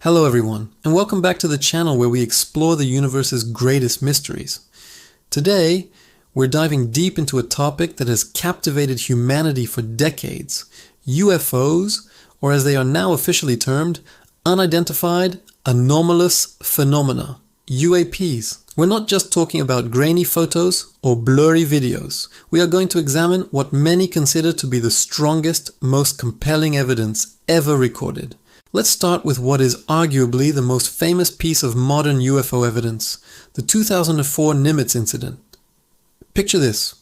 Hello everyone, and welcome back to the channel where we explore the universe's greatest mysteries. Today, we're diving deep into a topic that has captivated humanity for decades: UFOs, or as they are now officially termed, unidentified anomalous phenomena, UAPs. We're not just talking about grainy photos or blurry videos. We are going to examine what many consider to be the strongest, most compelling evidence ever recorded. Let's start with what is arguably the most famous piece of modern UFO evidence, the 2004 Nimitz incident. Picture this.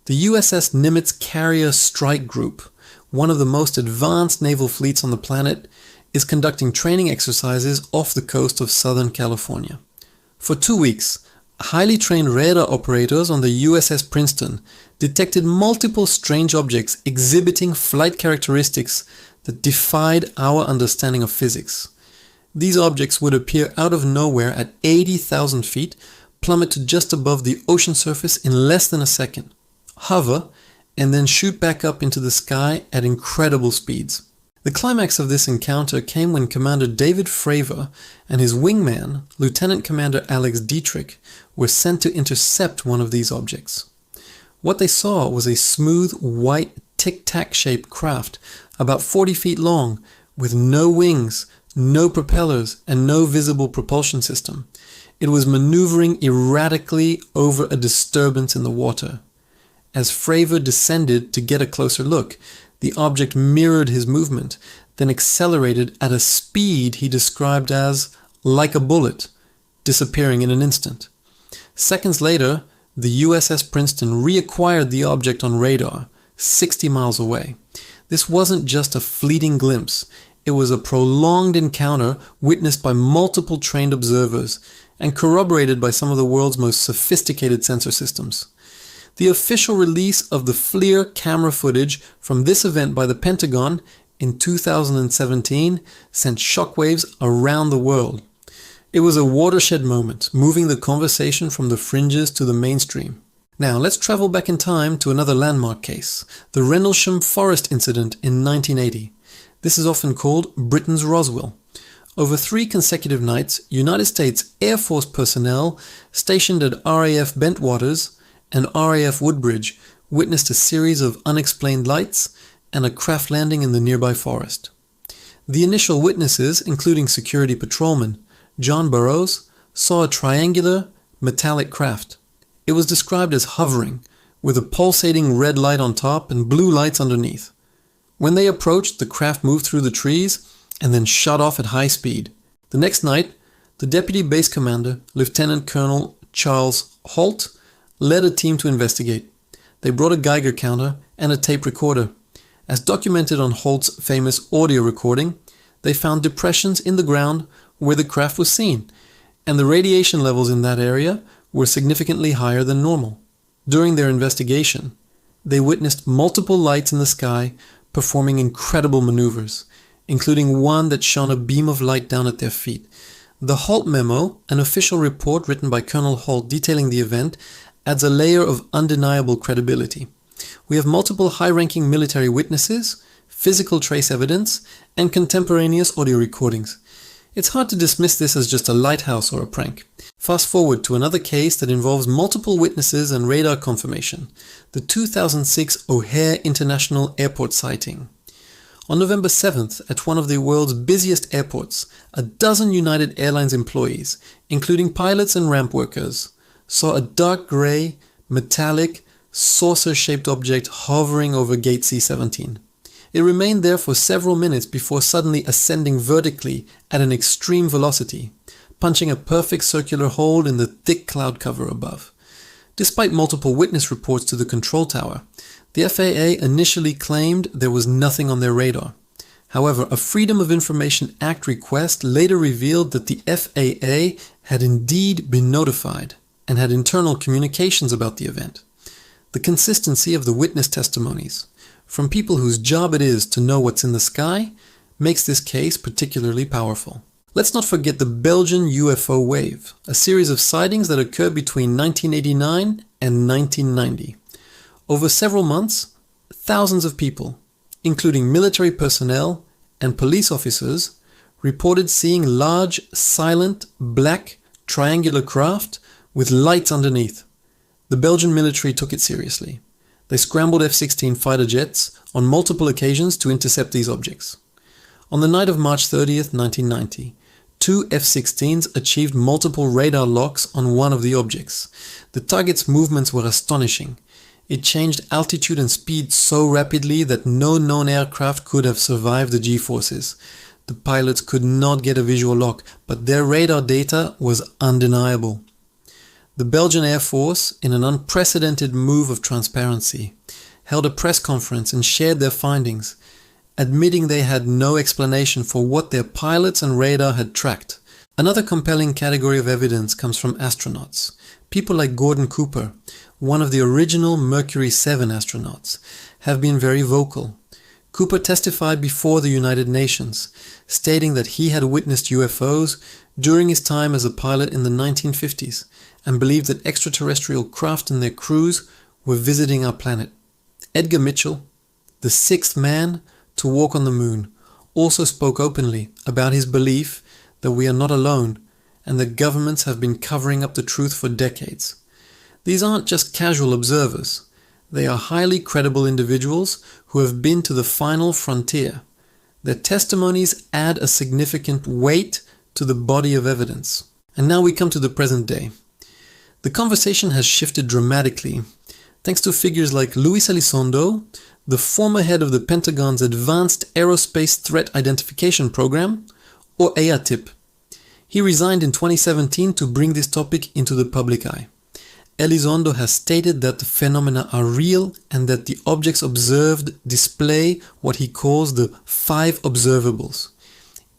The USS Nimitz Carrier Strike Group, one of the most advanced naval fleets on the planet, is conducting training exercises off the coast of Southern California. For 2 weeks, highly trained radar operators on the USS Princeton detected multiple strange objects exhibiting flight characteristics that defied our understanding of physics. These objects would appear out of nowhere at 80,000 feet, plummet to just above the ocean surface in less than a second, hover, and then shoot back up into the sky at incredible speeds. The climax of this encounter came when Commander David Fravor and his wingman, Lieutenant Commander Alex Dietrich, were sent to intercept one of these objects. What they saw was a smooth, white, tic-tac shaped craft about 40 feet long, with no wings, no propellers, and no visible propulsion system. It was maneuvering erratically over a disturbance in the water. As Fravor descended to get a closer look, the object mirrored his movement, then accelerated at a speed he described as like a bullet, disappearing in an instant. Seconds later, the USS Princeton reacquired the object on radar, 60 miles away. This wasn't just a fleeting glimpse, it was a prolonged encounter witnessed by multiple trained observers and corroborated by some of the world's most sophisticated sensor systems. The official release of the FLIR camera footage from this event by the Pentagon in 2017 sent shockwaves around the world. It was a watershed moment, moving the conversation from the fringes to the mainstream. Now let's travel back in time to another landmark case, the Rendlesham Forest incident in 1980. This is often called Britain's Roswell. Over 3 consecutive nights, United States Air Force personnel stationed at RAF Bentwaters and RAF Woodbridge witnessed a series of unexplained lights and a craft landing in the nearby forest. The initial witnesses, including security patrolman John Burroughs, saw a triangular, metallic craft. It was described as hovering, with a pulsating red light on top and blue lights underneath. When they approached, the craft moved through the trees and then shot off at high speed. The next night, the Deputy Base Commander, Lieutenant Colonel Charles Holt, led a team to investigate. They brought a Geiger counter and a tape recorder. As documented on Holt's famous audio recording, they found depressions in the ground where the craft was seen, and the radiation levels in that area were significantly higher than normal. During their investigation, they witnessed multiple lights in the sky performing incredible maneuvers, including one that shone a beam of light down at their feet. The Holt Memo, an official report written by Colonel Holt detailing the event, adds a layer of undeniable credibility. We have multiple high-ranking military witnesses, physical trace evidence, and contemporaneous audio recordings. It's hard to dismiss this as just a lighthouse or a prank. Fast forward to another case that involves multiple witnesses and radar confirmation, the 2006 O'Hare International Airport sighting. On November 7th, at one of the world's busiest airports, a dozen United Airlines employees, including pilots and ramp workers, saw a dark gray, metallic, saucer-shaped object hovering over Gate C-17. It remained there for several minutes before suddenly ascending vertically at an extreme velocity, punching a perfect circular hole in the thick cloud cover above. Despite multiple witness reports to the control tower, the FAA initially claimed there was nothing on their radar. However, a Freedom of Information Act request later revealed that the FAA had indeed been notified and had internal communications about the event. The consistency of the witness testimonies, from people whose job it is to know what's in the sky, makes this case particularly powerful. Let's not forget the Belgian UFO wave, a series of sightings that occurred between 1989 and 1990. Over several months, thousands of people, including military personnel and police officers, reported seeing large, silent, black, triangular craft with lights underneath. The Belgian military took it seriously. They scrambled F-16 fighter jets on multiple occasions to intercept these objects. On the night of March 30th, 1990, two F-16s achieved multiple radar locks on one of the objects. The target's movements were astonishing. It changed altitude and speed so rapidly that no known aircraft could have survived the G-forces. The pilots could not get a visual lock, but their radar data was undeniable. The Belgian Air Force, in an unprecedented move of transparency, held a press conference and shared their findings, admitting they had no explanation for what their pilots and radar had tracked. Another compelling category of evidence comes from astronauts. People like Gordon Cooper, one of the original Mercury 7 astronauts, have been very vocal. Cooper testified before the United Nations, stating that he had witnessed UFOs during his time as a pilot in the 1950s and believed that extraterrestrial craft and their crews were visiting our planet. Edgar Mitchell, the sixth man to walk on the moon, also spoke openly about his belief that we are not alone and that governments have been covering up the truth for decades. These aren't just casual observers. They are highly credible individuals who have been to the final frontier. Their testimonies add a significant weight to the body of evidence. And now we come to the present day. The conversation has shifted dramatically thanks to figures like Luis Elizondo, the former head of the Pentagon's Advanced Aerospace Threat Identification Program, or AATIP. He resigned in 2017 to bring this topic into the public eye. Elizondo has stated that the phenomena are real and that the objects observed display what he calls the 5 observables: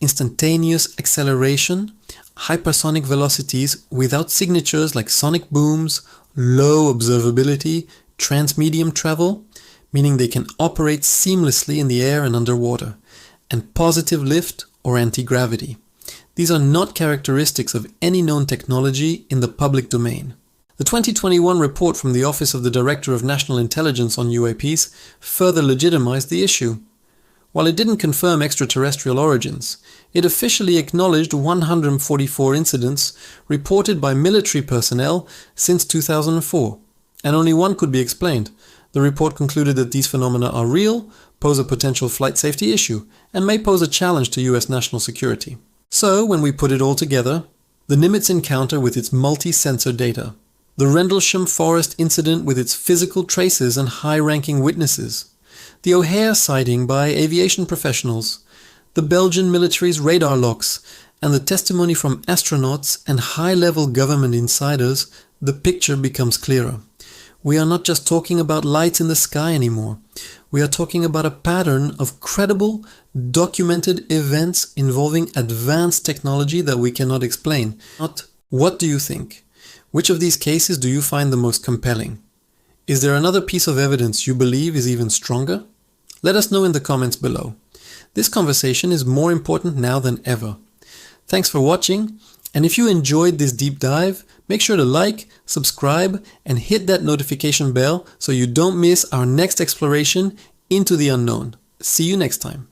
instantaneous acceleration, hypersonic velocities without signatures like sonic booms, low observability, transmedium travel, meaning they can operate seamlessly in the air and underwater, and positive lift or anti-gravity. These are not characteristics of any known technology in the public domain. The 2021 report from the Office of the Director of National Intelligence on UAPs further legitimized the issue. While it didn't confirm extraterrestrial origins, it officially acknowledged 144 incidents reported by military personnel since 2004, and only one could be explained. The report concluded that these phenomena are real, pose a potential flight safety issue, and may pose a challenge to US national security. So, when we put it all together, the Nimitz encounter with its multi-sensor data, the Rendlesham Forest incident with its physical traces and high-ranking witnesses, the O'Hare sighting by aviation professionals, the Belgian military's radar locks, and the testimony from astronauts and high-level government insiders, the picture becomes clearer. We are not just talking about lights in the sky anymore. We are talking about a pattern of credible, documented events involving advanced technology that we cannot explain. What do you think? Which of these cases do you find the most compelling? Is there another piece of evidence you believe is even stronger? Let us know in the comments below. This conversation is more important now than ever. Thanks for watching, and if you enjoyed this deep dive, make sure to like, subscribe, and hit that notification bell so you don't miss our next exploration into the unknown. See you next time.